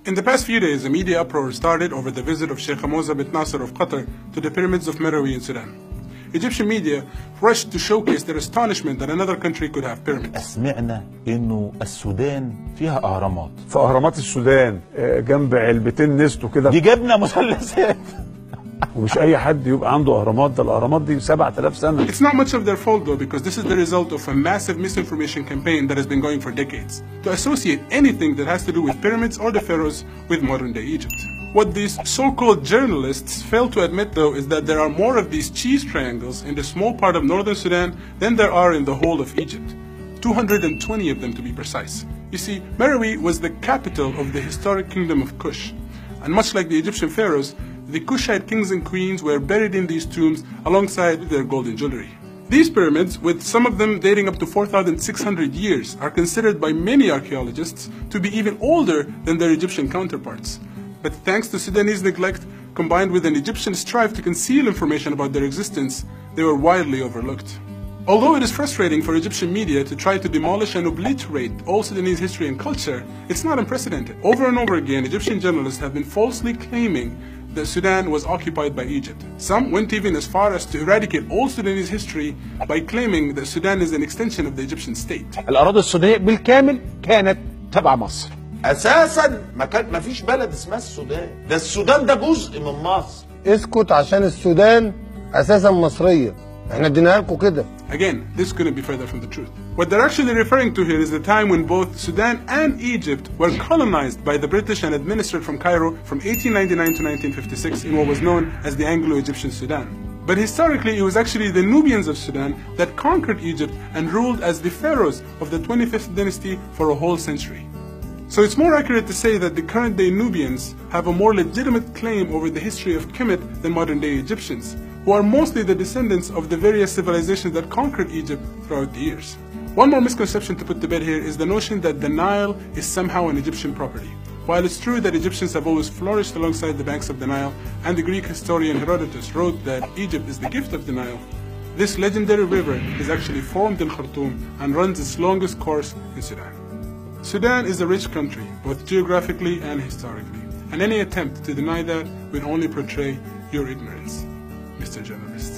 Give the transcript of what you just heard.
In the past few days, a media uproar started over the visit of Sheikh Hamza bin Nasser of Qatar to the pyramids of Meroe in Sudan. Egyptian media rushed to showcase their astonishment that another country could have pyramids. سمعنا إنه السودان فيها أهرامات. في أهرامات السودان جنب علبتين نستو كده. دي جبنا مثلثات. ومش أي حد يبقى عنده أهرامات، ده الأهرامات دي 7000 سنة. It's not much of their fault though, because this is the result of a massive misinformation campaign that has been going for decades to associate anything that has to do with pyramids or the pharaohs with modern-day Egypt. What these so-called journalists fail to admit though is that there are more of these cheese triangles in the small part of northern Sudan than there are in the whole of Egypt. 220 of them to be precise. You see, Meroe was the capital of the historic kingdom of Kush, and much like the Egyptian pharaohs, the Kushite kings and queens were buried in these tombs alongside their golden jewelry. These pyramids, with some of them dating up to 4,600 years, are considered by many archaeologists to be even older than their Egyptian counterparts. But thanks to Sudanese neglect, combined with an Egyptian strive to conceal information about their existence, they were widely overlooked. Although it is frustrating for Egyptian media to try to demolish and obliterate all Sudanese history and culture, it's not unprecedented. Over and over again, Egyptian journalists have been falsely claiming that Sudan was occupied by Egypt. Some went even as far as to eradicate all Sudanese history by claiming that Sudan is an extension of the Egyptian state. الأراضي السودانية بالكامل كانت تبع مصر. أساساً ما فيش بلد اسمها السودان، ده السودان ده جزء من مصر. اسكت عشان السودان أساساً مصرية. احنا اديناها لكم كده. Again, this couldn't be further from the truth. What they're actually referring to here is the time when both Sudan and Egypt were colonized by the British and administered from Cairo from 1899 to 1956 in what was known as the Anglo-Egyptian Sudan. But historically, it was actually the Nubians of Sudan that conquered Egypt and ruled as the pharaohs of the 25th dynasty for a whole century. So it's more accurate to say that the current-day Nubians have a more legitimate claim over the history of Kemet than modern-day Egyptians, who are mostly the descendants of the various civilizations that conquered Egypt throughout the years. One more misconception to put to bed here is the notion that the Nile is somehow an Egyptian property. While it's true that Egyptians have always flourished alongside the banks of the Nile, and the Greek historian Herodotus wrote that Egypt is the gift of the Nile, this legendary river is actually formed in Khartoum and runs its longest course in Sudan. Sudan is a rich country, both geographically and historically, and any attempt to deny that will only portray your ignorance, Mr. Journalist.